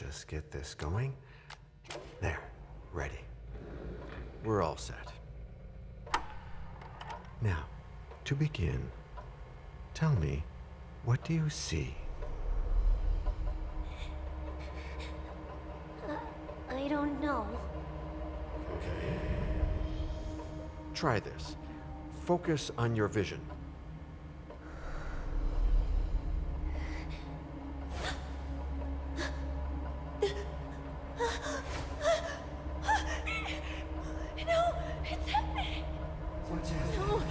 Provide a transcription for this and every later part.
just get this going. There, ready. We're all set. Now, to begin, tell me, what do you see? I don't know. Okay. Try this. Focus on your vision. No, it's happening. What's happening?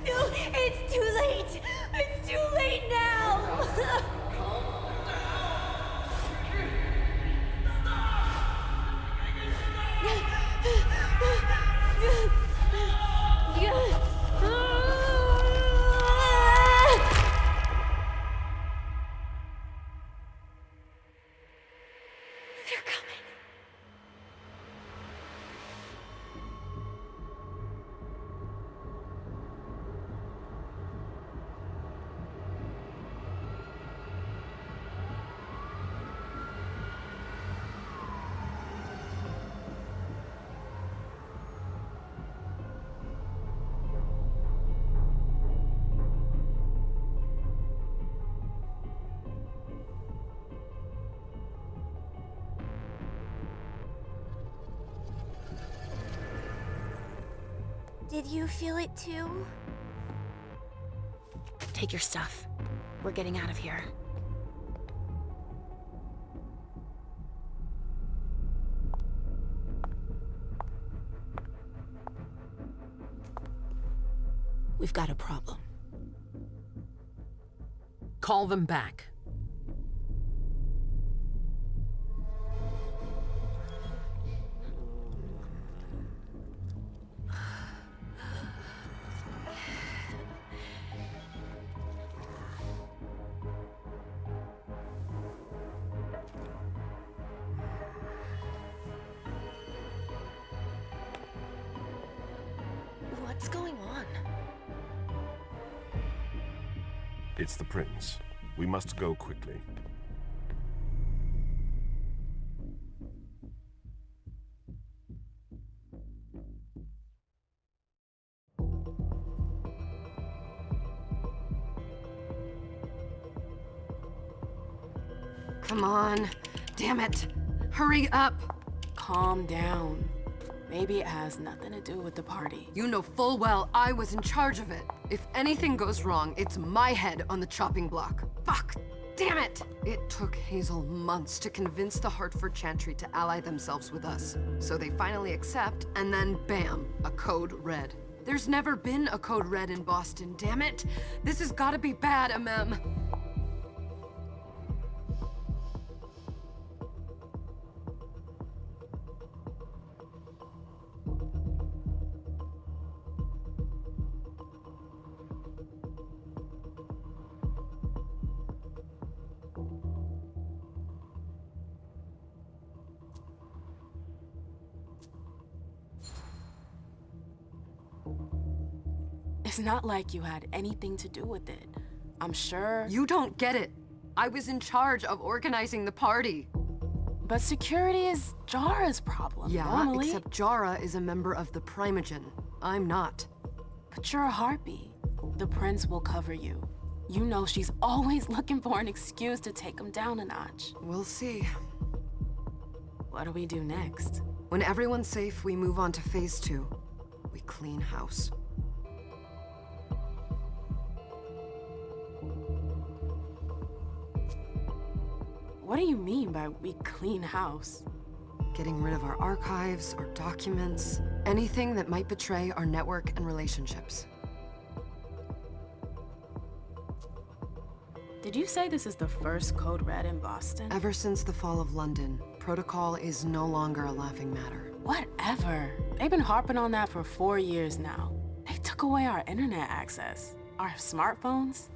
No, it's too late. It's too late now. They're coming. Did you feel it too? Take your stuff. We're getting out of here. We've got a problem. Call them back. What's going on? It's the prince. We must go quickly. Come on. Damn it. Hurry up. Calm down. Maybe it has nothing to do with the party. You know full well I was in charge of it. If anything goes wrong, it's my head on the chopping block. Fuck! Damn it! It took Hazel months to convince the Hartford Chantry to ally themselves with us. So they finally accept, and then bam, a code red. There's never been a code red in Boston, damn it! This has gotta be bad, Amem. It's not like you had anything to do with it. I'm sure. You don't get it. I was in charge of organizing the party. But security is Jara's problem, Yeah, normally. except Jara is a member of the Primogen. I'm not. But you're a harpy. The prince will cover you. You know she's always looking for an excuse to take him down a notch. We'll see. What do we do next? When everyone's safe, we move on to phase 2. We clean house. What do you mean by we clean house? Getting rid of our archives, our documents, anything that might betray our network and relationships. Did you say this is the first code red in Boston? Ever since the fall of London, protocol is no longer a laughing matter. Whatever. They've been harping on that for 4 years now. They took away our internet access. Our smartphones.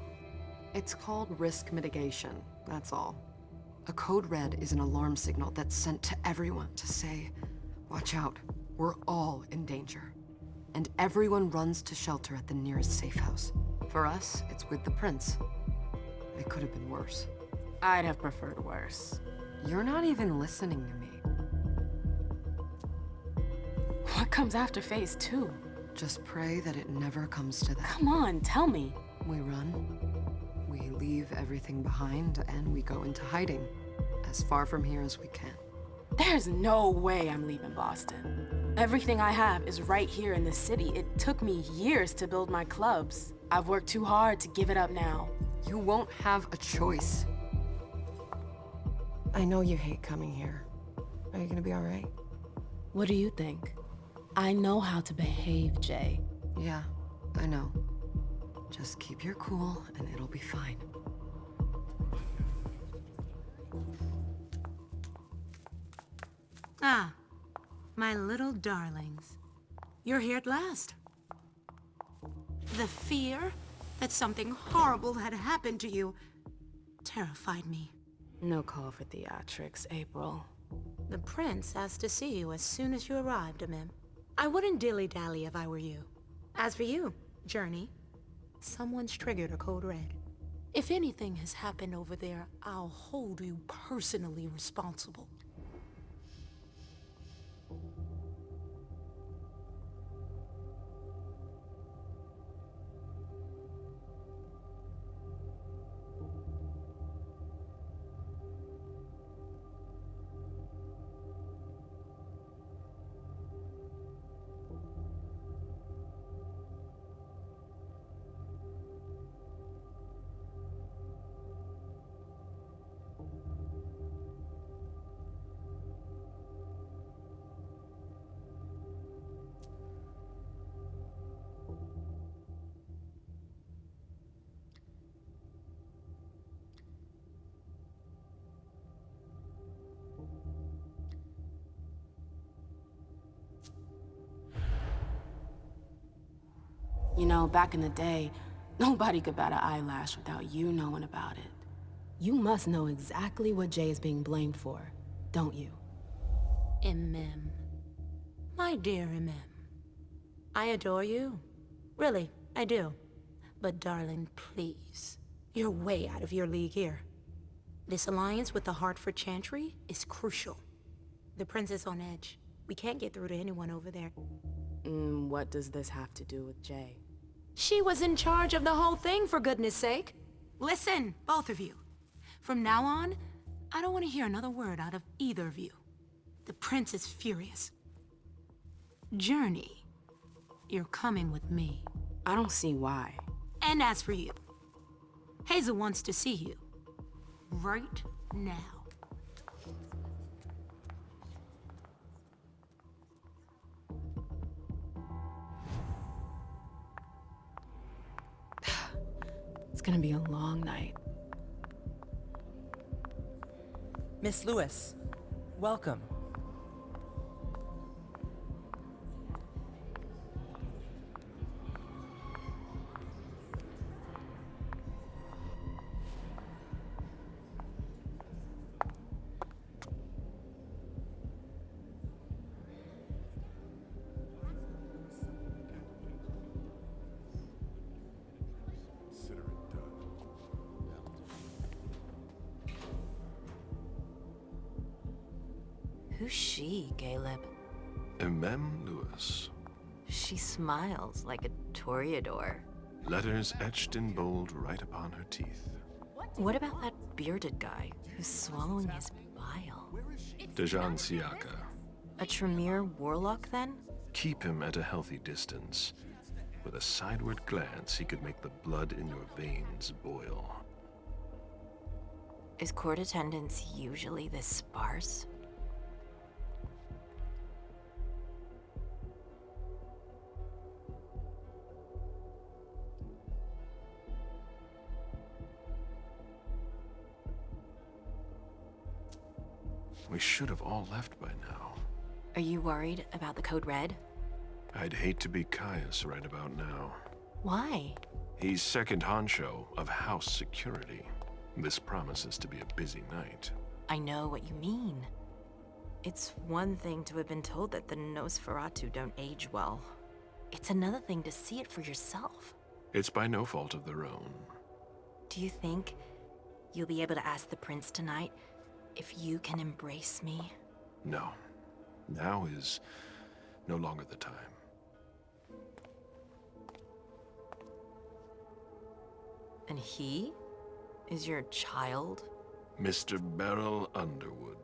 It's called risk mitigation, that's all. A code red is an alarm signal that's sent to everyone to say, watch out, we're all in danger. And everyone runs to shelter at the nearest safe house. For us, it's with the prince. It could have been worse. I'd have preferred worse. You're not even listening to me. What comes after phase 2? Just pray that it never comes to that. Come on, tell me. We run, we leave everything behind, and we go into hiding. As far from here as we can. There's no way I'm leaving Boston. Everything I have is right here in the city. It took me years to build my clubs. I've worked too hard to give it up now. You won't have a choice. I know you hate coming here. Are you gonna be all right? What do you think? I know how to behave, Jay. Yeah, I know. Just keep your cool and it'll be fine. Ah, my little darlings. You're here at last. The fear that something horrible had happened to you terrified me. No call for theatrics, April. The prince asked to see you as soon as you arrived, Amim. I wouldn't dilly-dally if I were you. As for you, Journey, someone's triggered a code red. If anything has happened over there, I'll hold you personally responsible. You know, back in the day, nobody could bat an eyelash without you knowing about it. You must know exactly what Jay is being blamed for, don't you? Imem. My dear Imem. I adore you. Really, I do. But darling, please. You're way out of your league here. This alliance with the Hartford Chantry is crucial. The prince is on edge. We can't get through to anyone over there. What does this have to do with Jay? She was in charge of the whole thing, for goodness sake. Listen, both of you. From now on, I don't want to hear another word out of either of you. The prince is furious. Journey, you're coming with me. I don't see why. And as for you, Hazel wants to see you. Right now. It's gonna be a long night. Miss Lewis, welcome. Who's she, Caleb? Emem Lewis. She smiles like a toreador. Letters etched in bold right upon her teeth. What about that bearded guy who's swallowing his bile? Dejan Siaka. A Tremere warlock, then? Keep him at a healthy distance. With a sideward glance, he could make the blood in your veins boil. Is court attendance usually this sparse? We should have all left by now. Are you worried about the Code Red? I'd hate to be Caius right about now. Why? He's second honcho of house security. This promises to be a busy night. I know what you mean. It's one thing to have been told that the Nosferatu don't age well. It's another thing to see it for yourself. It's by no fault of their own. Do you think you'll be able to ask the prince tonight If you can embrace me. No. Now is no longer the time. And he is your child? Mr. Beryl Underwood.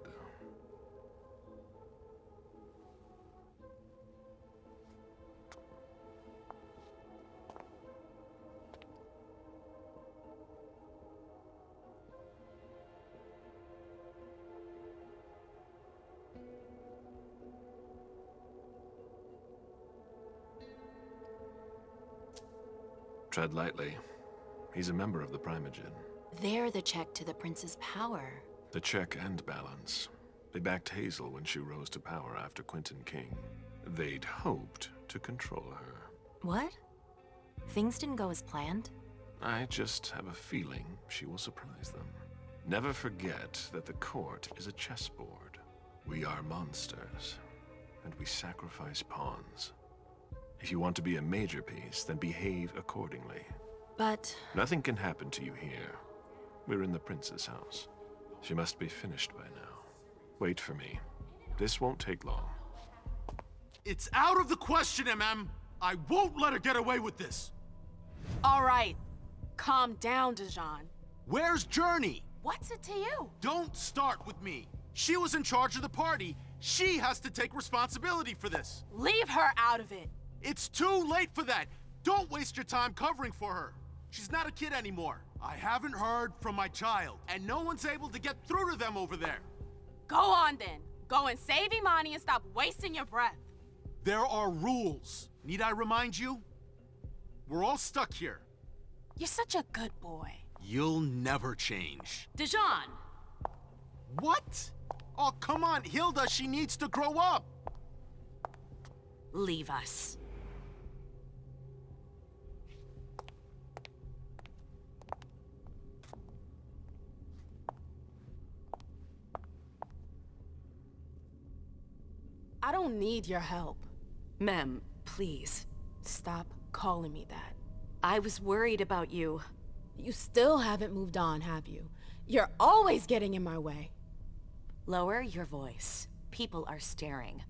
Tread lightly. He's a member of the Primogen. They're the check to the prince's power. The check and balance. They backed Hazel when she rose to power after Quentin King. They'd hoped to control her. What? Things didn't go as planned? I just have a feeling she will surprise them. Never forget that the court is a chessboard. We are monsters, and we sacrifice pawns. If you want to be a major piece, then behave accordingly. But... Nothing can happen to you here. We're in the prince's house. She must be finished by now. Wait for me. This won't take long. It's out of the question, MM! I won't let her get away with this! All right. Calm down, Dijon. Where's Journey? What's it to you? Don't start with me. She was in charge of the party. She has to take responsibility for this. Leave her out of it. It's too late for that. Don't waste your time covering for her. She's not a kid anymore. I haven't heard from my child, and no one's able to get through to them over there. Go on then. Go and save Imani and stop wasting your breath. There are rules. Need I remind you? We're all stuck here. You're such a good boy. You'll never change. Dijon! What? Oh, come on, Hilda, she needs to grow up. Leave us. I don't need your help. Mem, please. Stop calling me that. I was worried about you. You still haven't moved on, have you? You're always getting in my way. Lower your voice. People are staring.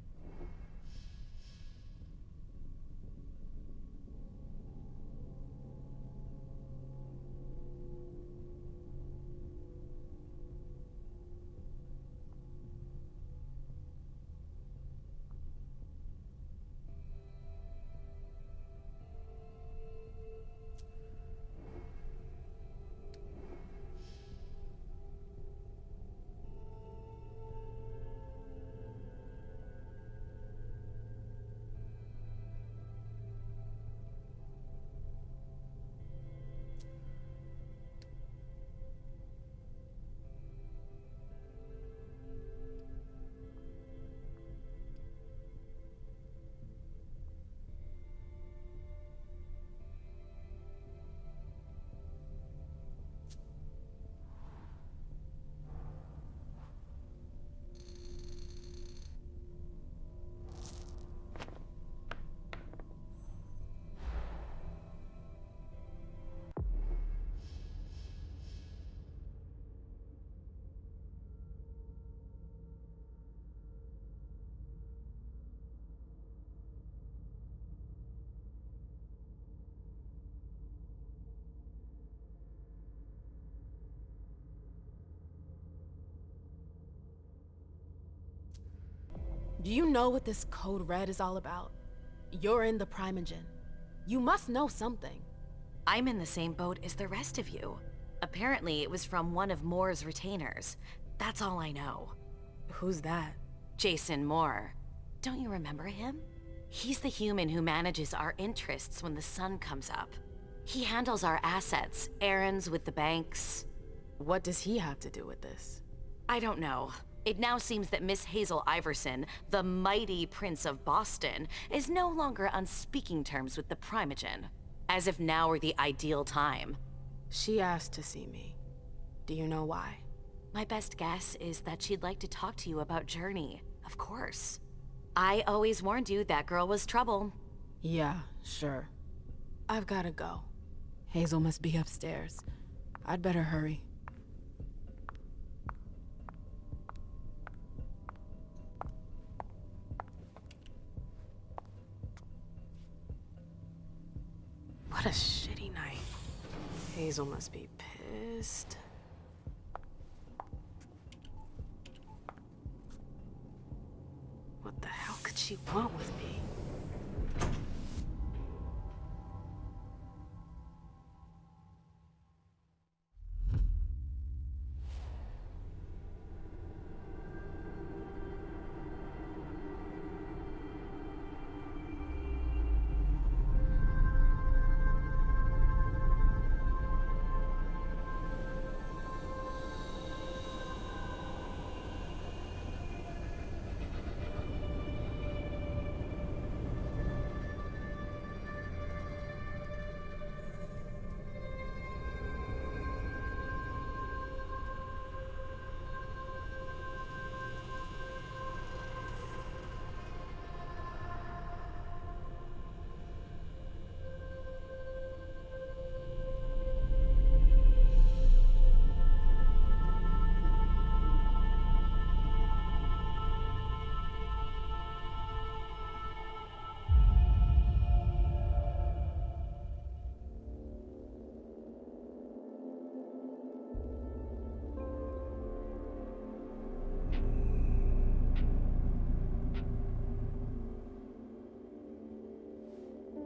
Do you know what this Code Red is all about? You're in the Primogen. You must know something. I'm in the same boat as the rest of you. Apparently, it was from one of Moore's retainers. That's all I know. Who's that? Jason Moore. Don't you remember him? He's the human who manages our interests when the sun comes up. He handles our assets, errands with the banks. What does he have to do with this? I don't know. It now seems that Miss Hazel Iverson, the mighty Prince of Boston, is no longer on speaking terms with the Primogen. As if now were the ideal time. She asked to see me. Do you know why? My best guess is that she'd like to talk to you about Journey, of course. I always warned you that girl was trouble. Yeah, sure. I've gotta go. Hazel must be upstairs. I'd better hurry. Hazel must be pissed. What the hell could she want with me?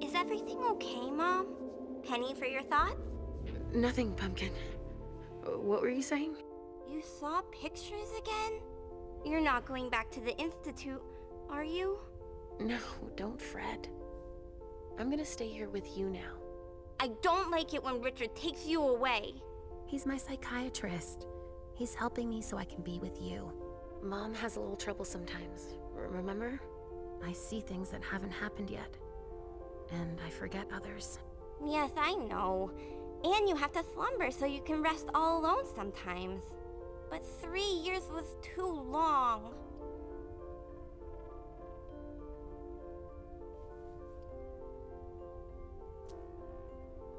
Is everything okay, Mom? Penny for your thoughts? Nothing, Pumpkin. What were you saying? You saw pictures again? You're not going back to the Institute, are you? No, don't fret. I'm gonna stay here with you now. I don't like it when Richard takes you away. He's my psychiatrist. He's helping me so I can be with you. Mom has a little trouble sometimes, remember? I see things that haven't happened yet. And I forget others. Yes, I know. And you have to slumber so you can rest all alone sometimes. But 3 years was too long.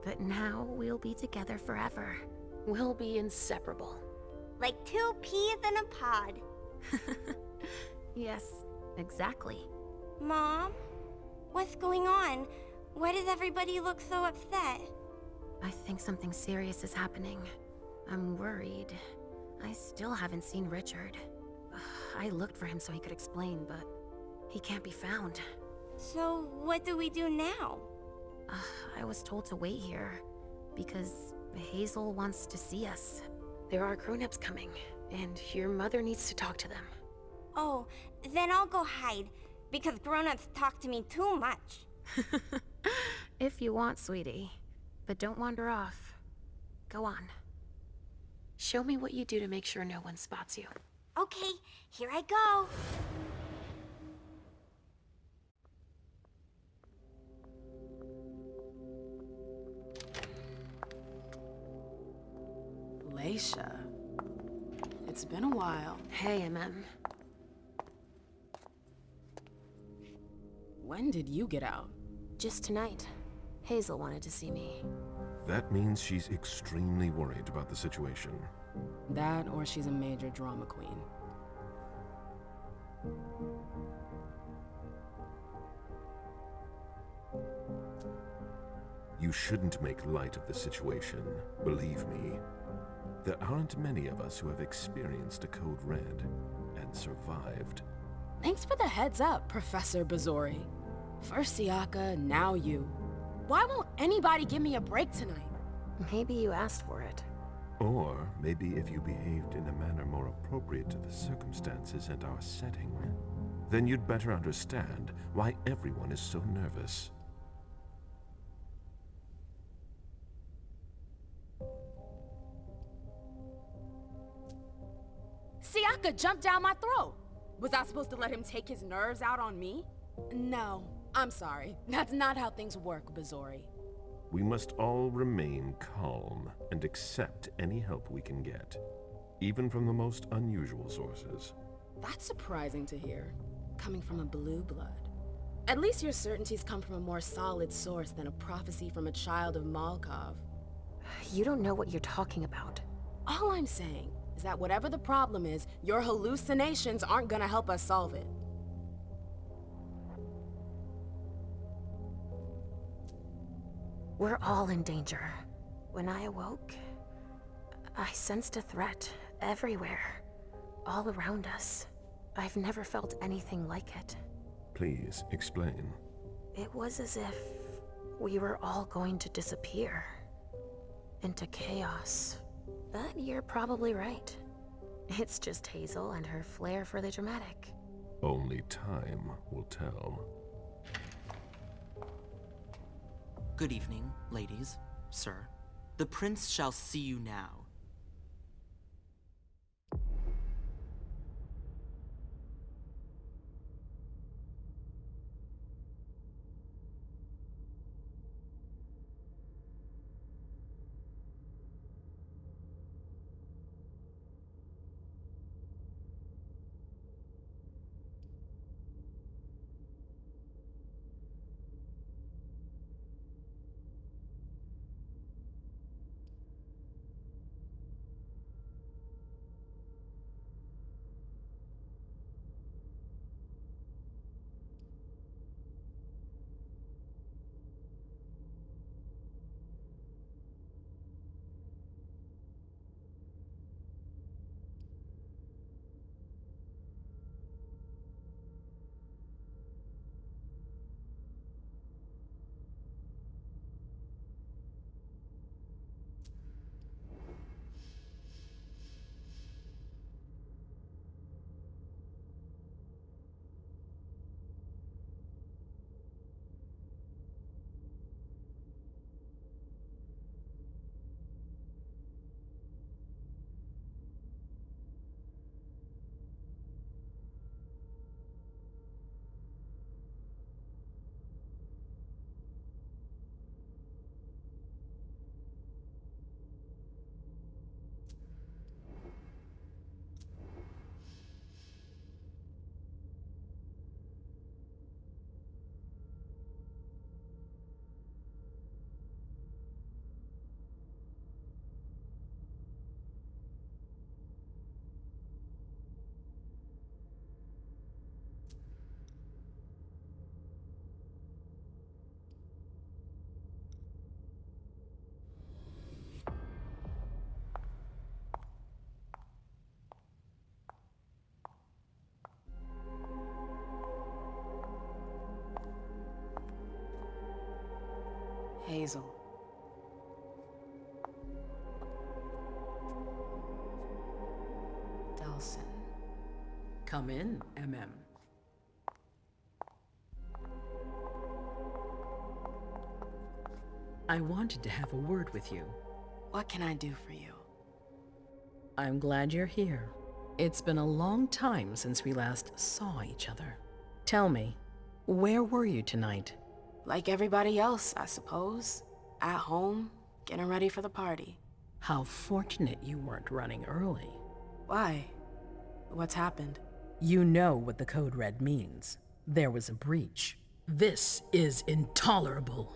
But now we'll be together forever. We'll be inseparable. Like 2 peas in a pod. Yes, exactly. Mom? What's going on? Why does everybody look so upset? I think something serious is happening. I'm worried. I still haven't seen Richard. I looked for him so he could explain, but he can't be found. So what do we do now? I was told to wait here because Hazel wants to see us. There are grown-ups coming, and your mother needs to talk to them. Oh, then I'll go hide, because grown-ups talk to me too much. If you want, sweetie. But don't wander off. Go on. Show me what you do to make sure no one spots you. Okay, here I go. Leisha. It's been a while. Hey, MM. When did you get out? Just tonight. Hazel wanted to see me. That means she's extremely worried about the situation. That, or she's a major drama queen. You shouldn't make light of the situation, believe me. There aren't many of us who have experienced a code red and survived. Thanks for the heads up, Professor Bazori. First Siaka, now you. Why won't anybody give me a break tonight? Maybe you asked for it. Or maybe if you behaved in a manner more appropriate to the circumstances and our setting, then you'd better understand why everyone is so nervous. Siaka jumped down my throat. Was I supposed to let him take his nerves out on me? No, I'm sorry. That's not how things work, Bazori. We must all remain calm and accept any help we can get, even from the most unusual sources. That's surprising to hear, coming from a blue blood. At least your certainties come from a more solid source than a prophecy from a child of Malkov. You don't know what you're talking about. All I'm saying is that whatever the problem is, your hallucinations aren't gonna help us solve it. We're all in danger. When I awoke, I sensed a threat everywhere, all around us. I've never felt anything like it. Please explain. It was as if we were all going to disappear into chaos. But you're probably right. It's just Hazel and her flair for the dramatic. Only time will tell. Good evening, ladies, sir. The prince shall see you now. Hazel. Delsin. Come in, MM. I wanted to have a word with you. What can I do for you? I'm glad you're here. It's been a long time since we last saw each other. Tell me, where were you tonight? Like everybody else, I suppose. At home, getting ready for the party. How fortunate you weren't running early. Why? What's happened? You know what the Code Red means. There was a breach. This is intolerable.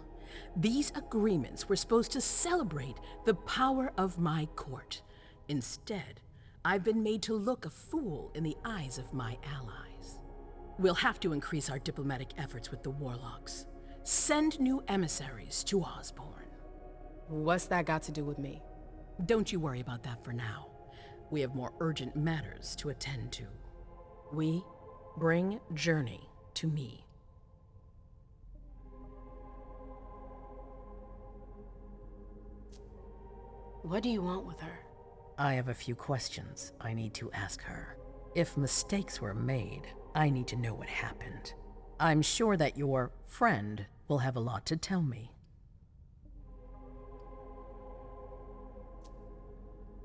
These agreements were supposed to celebrate the power of my court. Instead, I've been made to look a fool in the eyes of my allies. We'll have to increase our diplomatic efforts with the Warlocks. Send new emissaries to Osborne. What's that got to do with me? Don't you worry about that for now. We have more urgent matters to attend to. We bring Journey to me. What do you want with her? I have a few questions I need to ask her. If mistakes were made, I need to know what happened. I'm sure that your friend will have a lot to tell me.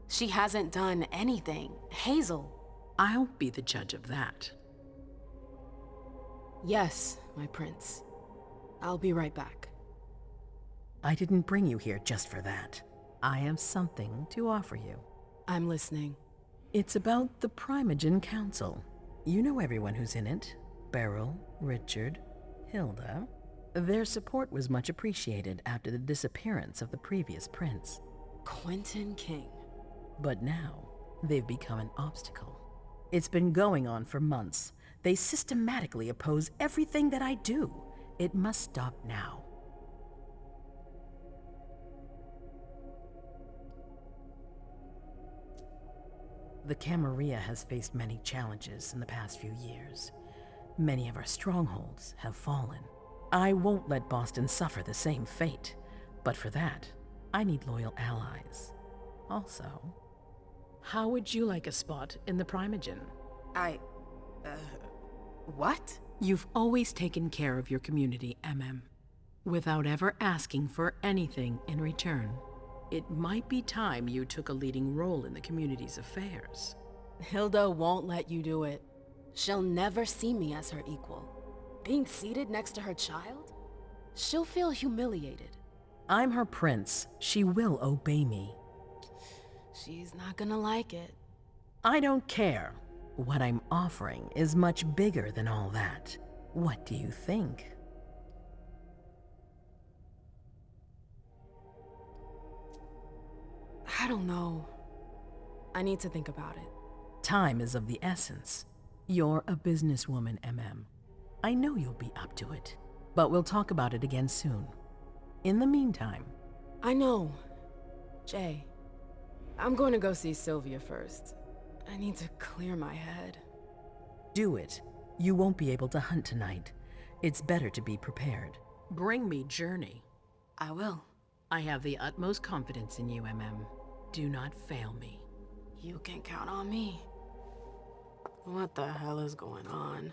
She hasn't done anything. Hazel. I'll be the judge of that. Yes, my prince. I'll be right back. I didn't bring you here just for that. I have something to offer you. I'm listening. It's about the Primogen Council. You know everyone who's in it. Beryl, Richard, Hilda. Their support was much appreciated after the disappearance of the previous prince. Quentin King. But now, they've become an obstacle. It's been going on for months. They systematically oppose everything that I do. It must stop now. The Camarilla has faced many challenges in the past few years. Many of our strongholds have fallen. I won't let Boston suffer the same fate, but for that, I need loyal allies. Also, how would you like a spot in the Primogen? What? You've always taken care of your community, without ever asking for anything in return. It might be time you took a leading role in the community's affairs. Hilda won't let you do it. She'll never see me as her equal. Being seated next to her child? She'll feel humiliated. I'm her prince. She will obey me. She's not gonna like it. I don't care. What I'm offering is much bigger than all that. What do you think? I don't know. I need to think about it. Time is of the essence. You're a businesswoman, I know you'll be up to it, but we'll talk about it again soon. In the meantime... I know. Jay, I'm going to go see Sylvia first. I need to clear my head. Do it. You won't be able to hunt tonight. It's better to be prepared. Bring me Journey. I will. I have the utmost confidence in you, Do not fail me. You can count on me. What the hell is going on?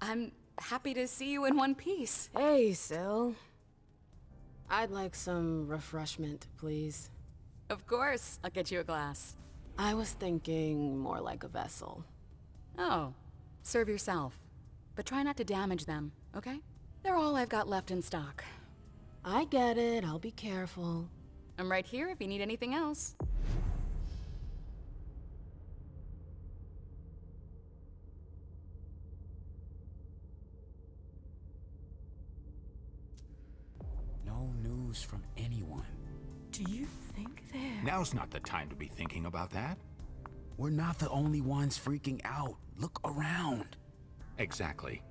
I'm happy to see you in one piece. Hey, Syl. I'd like some refreshment, please. Of course, I'll get you a glass. I was thinking more like a vessel. Oh, serve yourself. But try not to damage them, okay? They're all I've got left in stock. I get it, I'll be careful. I'm right here if you need anything else. No news from anyone. Do you think they're... Now's not the time to be thinking about that. We're not the only ones freaking out. Look around. Exactly.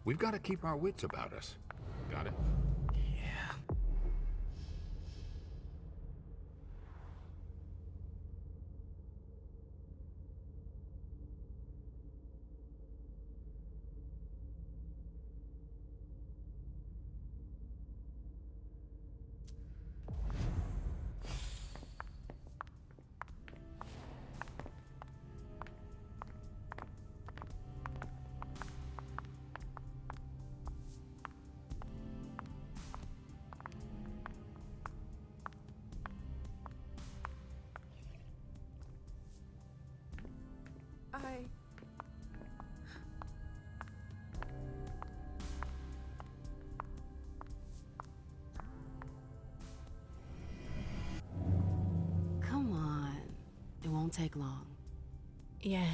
We've got to keep our wits about us. Got it? Yeah. Come on. It won't take long. Yes.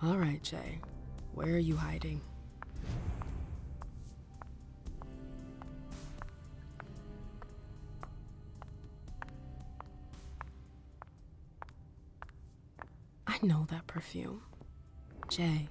All right, Jay. Where are you hiding? I know that perfume. Jay.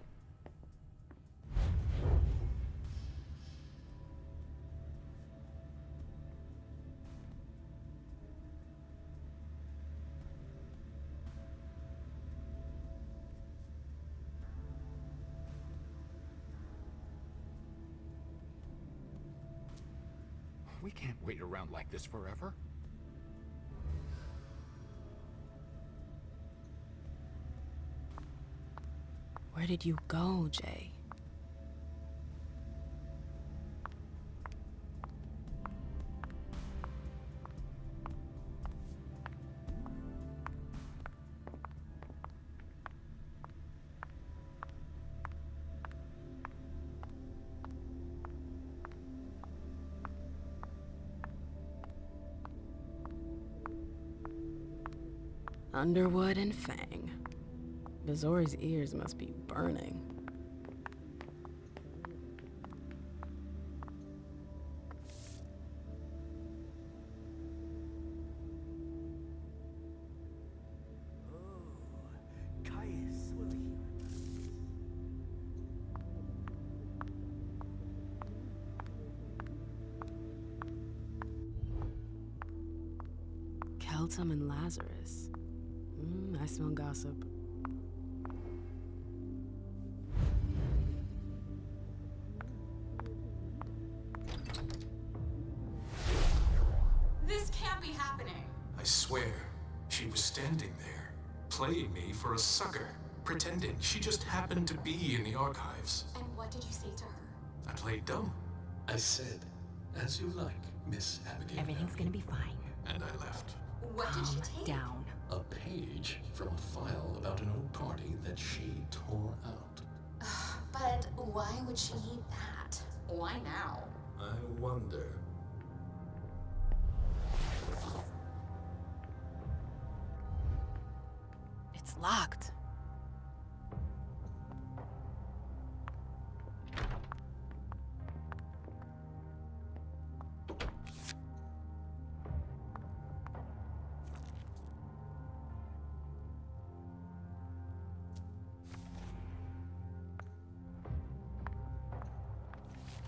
We can't wait around like this forever. Where did you go, Jay? Underwood and Fang. Bazori's ears must be burning. Keltum and Lazarus. I smell gossip. This can't be happening. I swear, she was standing there, playing me for a sucker, pretending she just happened to be in the archives. And what did you say to her? I played dumb. I said, as you like, Miss Abigail. Everything's gonna be fine. And I left. What did she take? Down. A page from a file about an old party that she tore out. But why would she need that? Why now? I wonder. It's locked.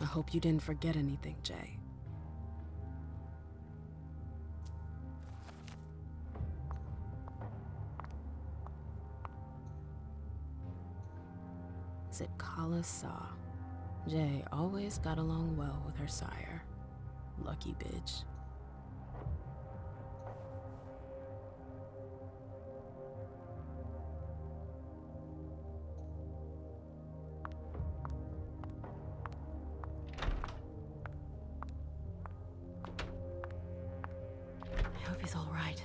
I hope you didn't forget anything, Jay. Is it Kala Saw? Jay always got along well with her sire. Lucky bitch. I hope he's all right.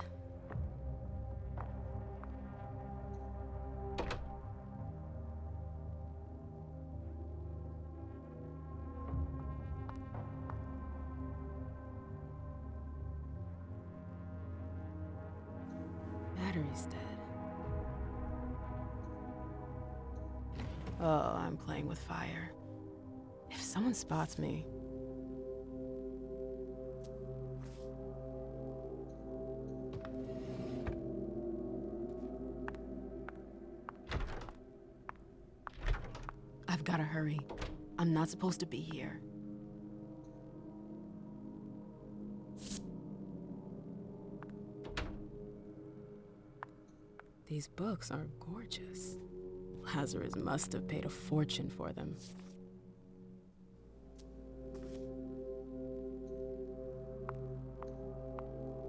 Battery's dead. Oh, I'm playing with fire. If someone spots me... I've gotta hurry. I'm not supposed to be here. These books are gorgeous. Lazarus must have paid a fortune for them.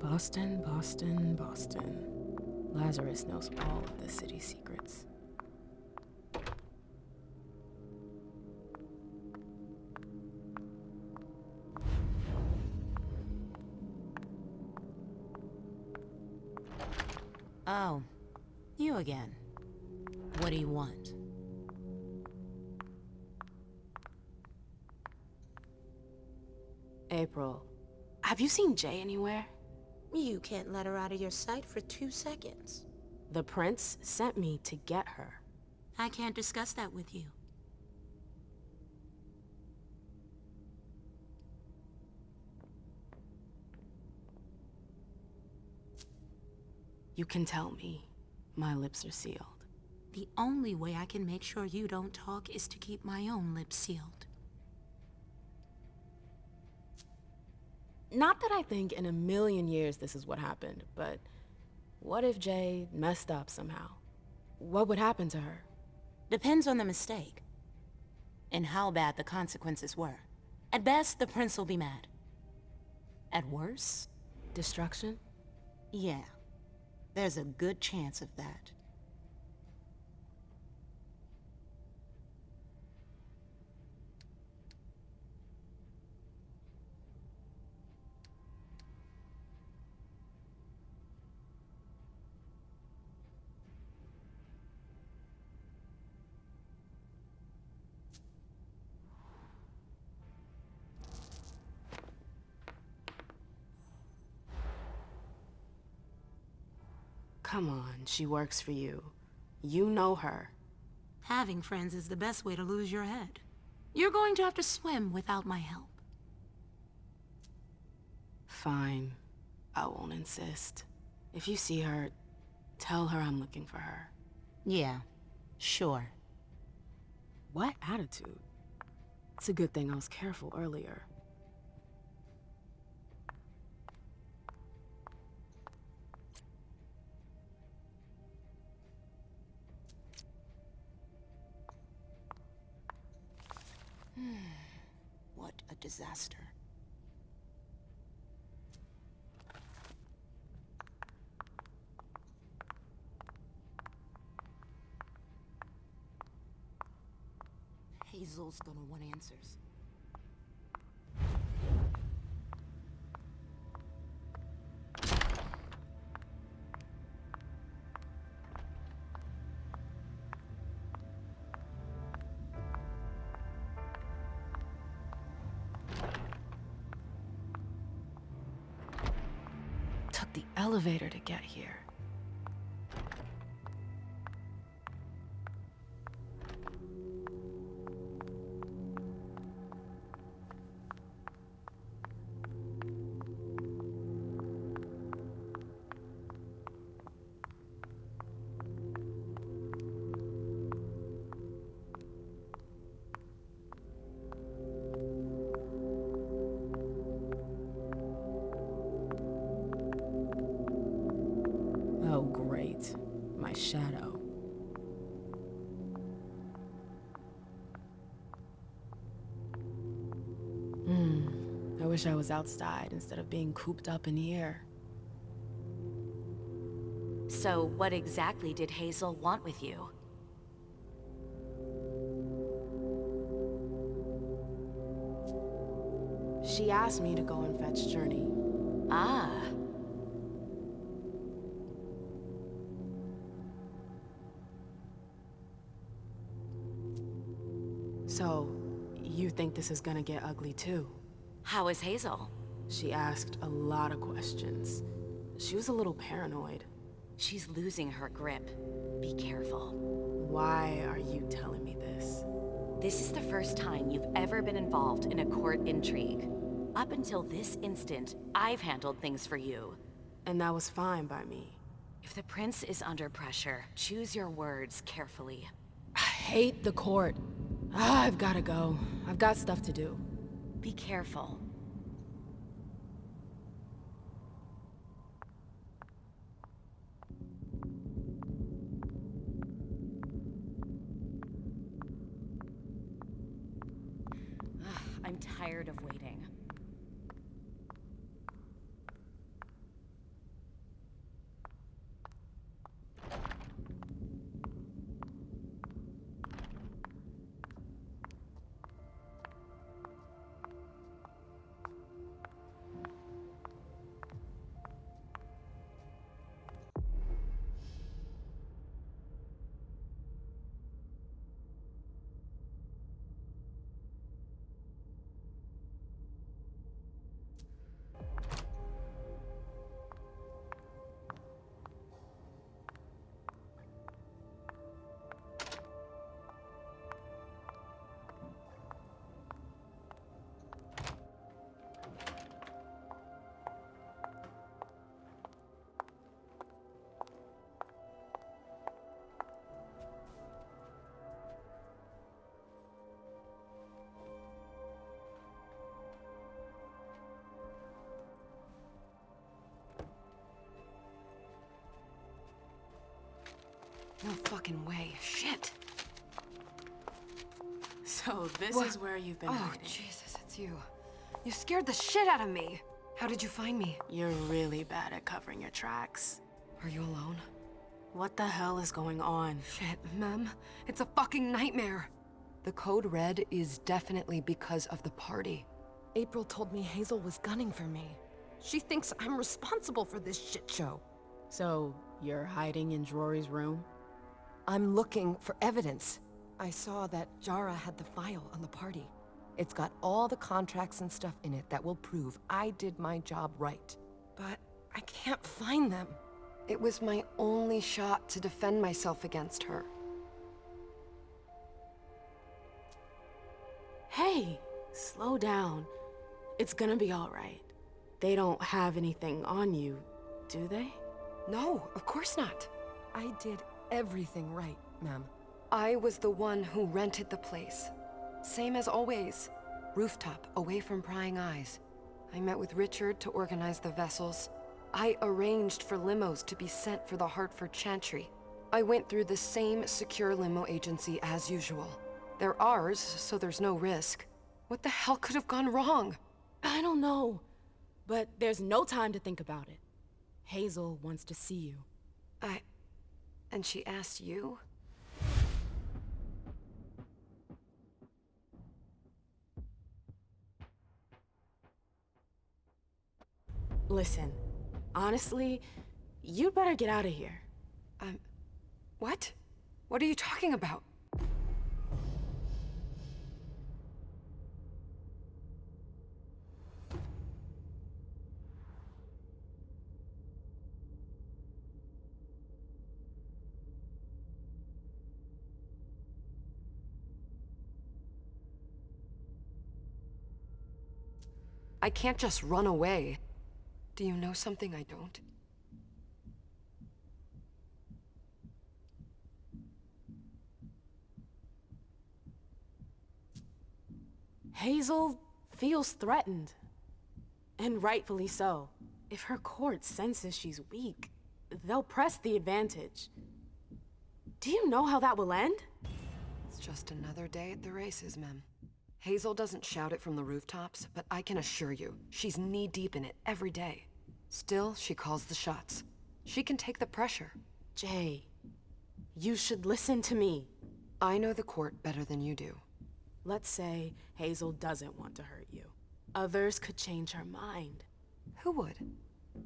Boston, Boston, Boston. Lazarus knows all of the city's secrets. Oh, you again. What do you want? April, have you seen Jay anywhere? You can't let her out of your sight for 2 seconds. The prince sent me to get her. I can't discuss that with you. You can tell me. My lips are sealed. The only way I can make sure you don't talk is to keep my own lips sealed. Not that I think in a million years this is what happened, but what if Jay messed up somehow? What would happen to her? Depends on the mistake. And how bad the consequences were. At best, the prince will be mad. At worst... Destruction? Yeah. There's a good chance of that. Come on, she works for you. You know her. Having friends is the best way to lose your head. You're going to have to swim without my help. Fine. I won't insist. If you see her, tell her I'm looking for her. Yeah, sure. What attitude? It's a good thing I was careful earlier. What a disaster. Hazel's gonna want answers. Took the elevator to get here. Oh, great. My shadow. I wish I was outside instead of being cooped up in here. So what exactly did Hazel want with you? She asked me to go and fetch Journey. Ah. So, you think this is gonna get ugly too? How is Hazel? She asked a lot of questions. She was a little paranoid. She's losing her grip. Be careful. Why are you telling me this? This is the first time you've ever been involved in a court intrigue. Up until this instant, I've handled things for you. And that was fine by me. If the prince is under pressure, choose your words carefully. I hate the court. I've gotta go. I've got stuff to do. Be careful. I'm tired of waiting. No fucking way. Shit. So this What? is where you've been Oh, hiding. Jesus, it's you. You scared the shit out of me. How did you find me? You're really bad at covering your tracks. Are you alone? What the hell is going on? Shit, Mem. It's a fucking nightmare. The code red is definitely because of the party. April told me Hazel was gunning for me. She thinks I'm responsible for this shit show. So, you're hiding in Drury's room? I'm looking for evidence. I saw that Jara had the file on the party. It's got all the contracts and stuff in it that will prove I did my job right. But I can't find them. It was my only shot to defend myself against her. Hey, slow down. It's gonna be all right. They don't have anything on you, do they? No, of course not. I did everything right, ma'am. I was the one who rented the place. Same as always. Rooftop, away from prying eyes. I met with Richard to organize the vessels. I arranged for limos to be sent for the Hartford Chantry. I went through the same secure limo agency as usual. They're ours, so there's no risk. What the hell could have gone wrong? I don't know, but there's no time to think about it. Hazel wants to see you. And she asked you? Listen, honestly, you'd better get out of here. What? What are you talking about? I can't just run away. Do you know something I don't? Hazel feels threatened. And rightfully so. If her court senses she's weak, they'll press the advantage. Do you know how that will end? It's just another day at the races, Mem. Hazel doesn't shout it from the rooftops, but I can assure you, she's knee-deep in it every day. Still, she calls the shots. She can take the pressure. Jay, you should listen to me. I know the court better than you do. Let's say Hazel doesn't want to hurt you. Others could change her mind. Who would?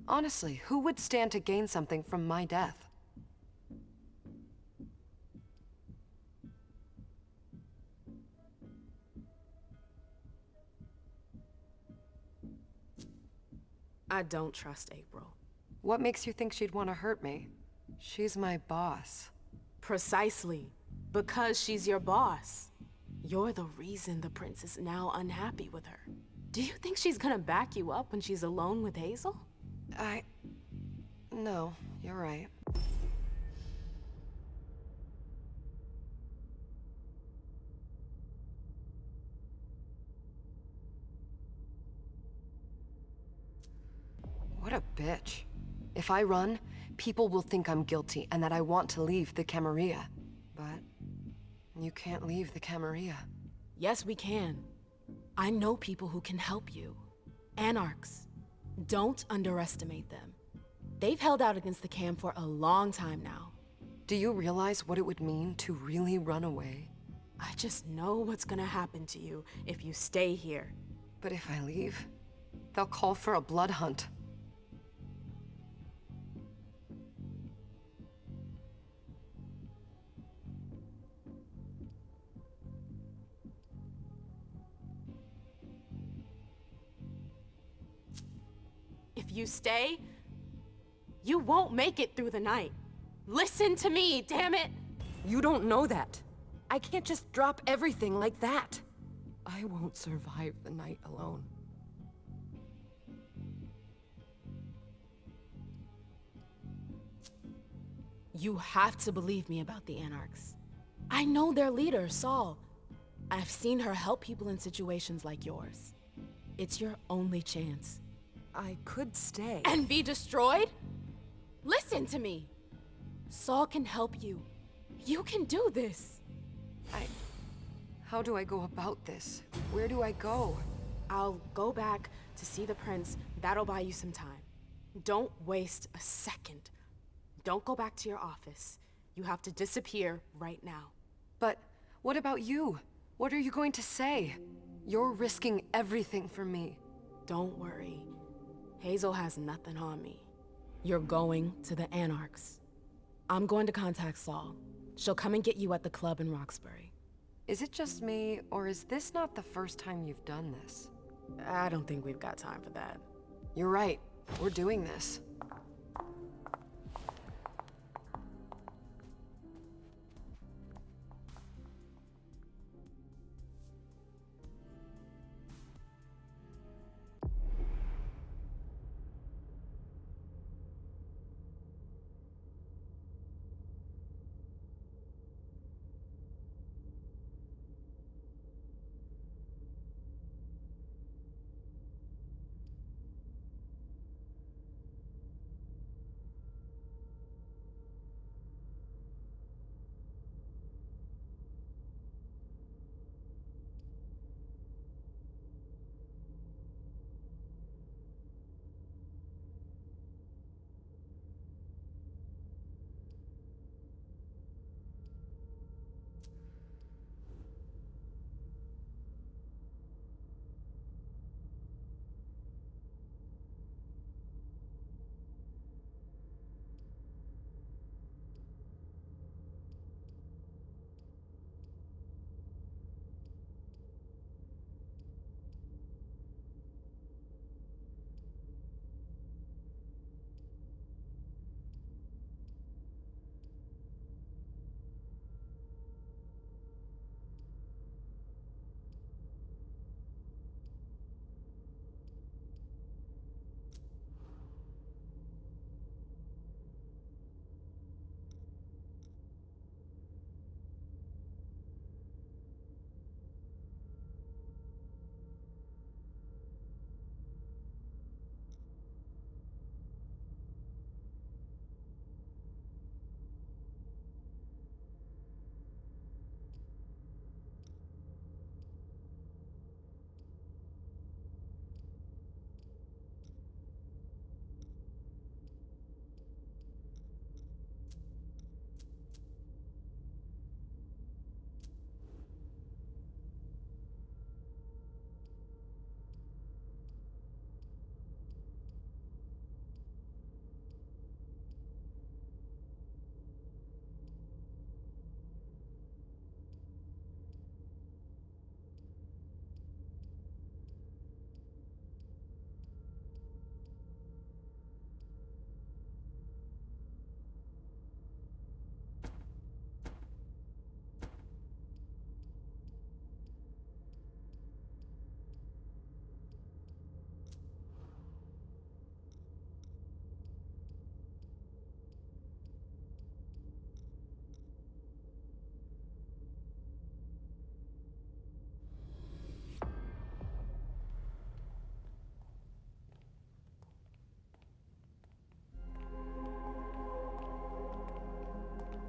Honestly, who would stand to gain something from my death? I don't trust April. What makes you think she'd want to hurt me? She's my boss. Precisely. Because she's your boss. You're the reason the prince is now unhappy with her. Do you think she's gonna back you up when she's alone with Hazel? No, you're right. What a bitch. If I run, people will think I'm guilty and that I want to leave the Camarilla. But you can't leave the Camarilla. Yes, we can. I know people who can help you. Anarchs. Don't underestimate them. They've held out against the Cam for a long time now. Do you realize what it would mean to really run away? I just know what's gonna happen to you if you stay here. But if I leave, they'll call for a blood hunt. If you stay, you won't make it through the night. Listen to me, damn it! You don't know that. I can't just drop everything like that. I won't survive the night alone. You have to believe me about the Anarchs. I know their leader, Saul. I've seen her help people in situations like yours. It's your only chance. I could stay. And be destroyed? Listen to me. Saul can help you. You can do this! How do I go about this? Where do I go? I'll go back to see the prince. That'll buy you some time. Don't waste a second. Don't go back to your office. You have to disappear right now. But what about you? What are you going to say? You're risking everything for me. Don't worry. Hazel has nothing on me. You're going to the Anarchs. I'm going to contact Saul. She'll come and get you at the club in Roxbury. Is it just me, or is this not the first time you've done this? I don't think we've got time for that. You're right. We're doing this.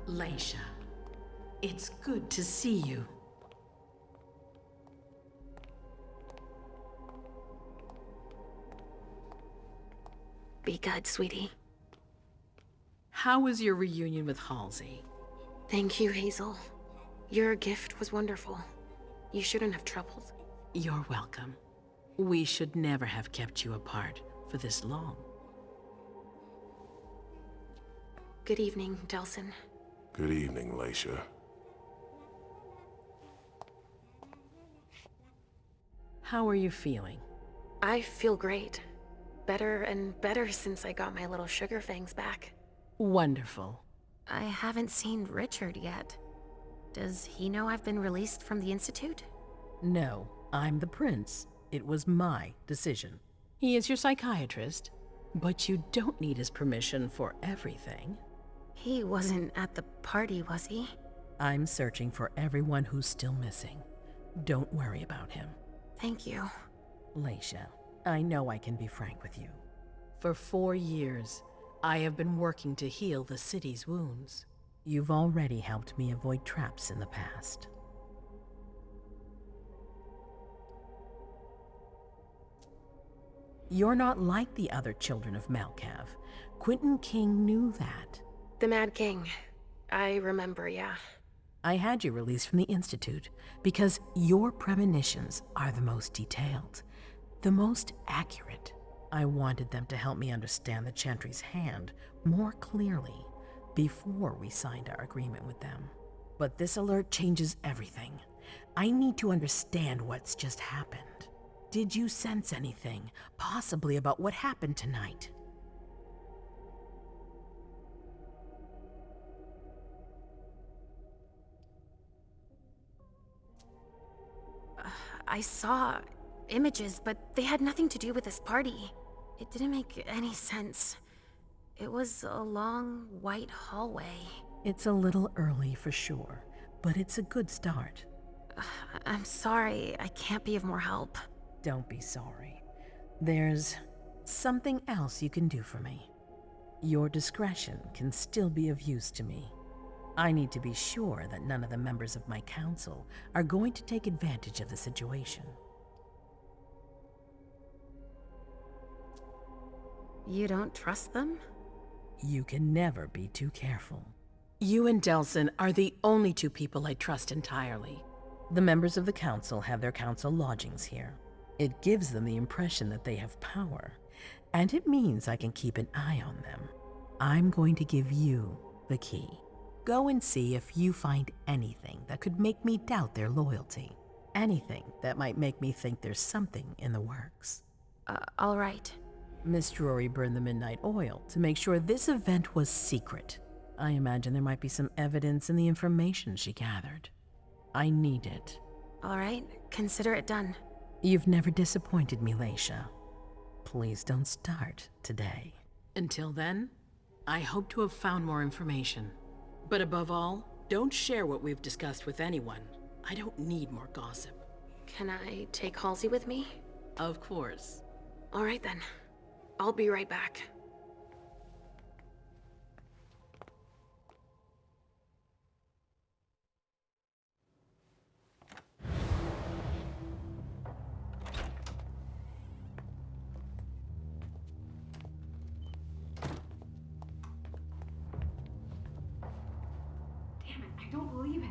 Leisha, it's good to see you. Be good, sweetie. How was your reunion with Halsey? Thank you, Hazel. Your gift was wonderful. You shouldn't have troubled. You're welcome. We should never have kept you apart for this long. Good evening, Delsin. Good evening, Leisha. How are you feeling? I feel great. Better and better since I got my little sugar fangs back. Wonderful. I haven't seen Richard yet. Does he know I've been released from the Institute? No, I'm the prince. It was my decision. He is your psychiatrist, but you don't need his permission for everything. He wasn't at the party, was he? I'm searching for everyone who's still missing. Don't worry about him. Thank you. Leisha, I know I can be frank with you. For 4 years, I have been working to heal the city's wounds. You've already helped me avoid traps in the past. You're not like the other children of Malkav. Quentin King knew that. The Mad King. I remember, yeah. I had you released from the Institute because your premonitions are the most detailed, the most accurate. I wanted them to help me understand the Chantry's hand more clearly before we signed our agreement with them. But this alert changes everything. I need to understand what's just happened. Did you sense anything, possibly about what happened tonight? I saw images, but they had nothing to do with this party. It didn't make any sense. It was a long, white hallway. It's a little early for sure, but it's a good start. I'm sorry, I can't be of more help. Don't be sorry. There's something else you can do for me. Your discretion can still be of use to me. I need to be sure that none of the members of my council are going to take advantage of the situation. You don't trust them? You can never be too careful. You and Delson are the only two people I trust entirely. The members of the council have their council lodgings here. It gives them the impression that they have power, and it means I can keep an eye on them. I'm going to give you the key. Go and see if you find anything that could make me doubt their loyalty. Anything that might make me think there's something in the works. All right. Miss Drury burned the midnight oil to make sure this event was secret. I imagine there might be some evidence in the information she gathered. I need it. All right, consider it done. You've never disappointed me, Leisha. Please don't start today. Until then, I hope to have found more information. But above all, don't share what we've discussed with anyone. I don't need more gossip. Can I take Halsey with me? Of course. All right then. I'll be right back. Damn it, I don't believe it.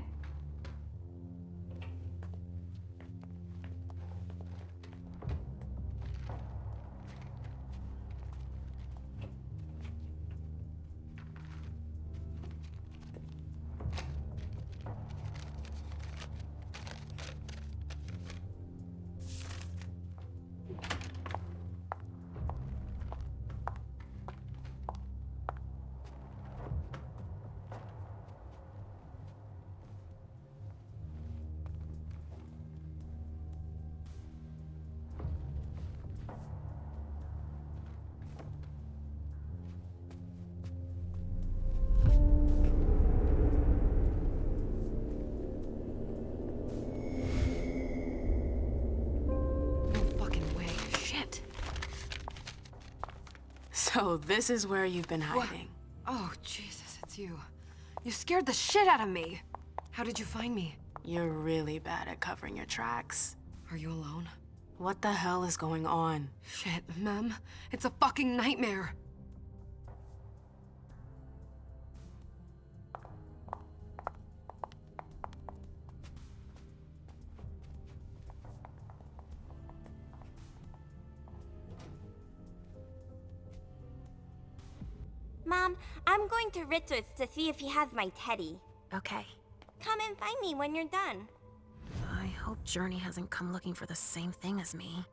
So this is where you've been hiding. What? Oh, Jesus, it's you. You scared the shit out of me. How did you find me? You're really bad at covering your tracks. Are you alone? What the hell is going on? Shit, Mem. It's a fucking nightmare. Mom, I'm going to Richard's to see if he has my teddy. Okay. Come and find me when you're done. I hope Journey hasn't come looking for the same thing as me.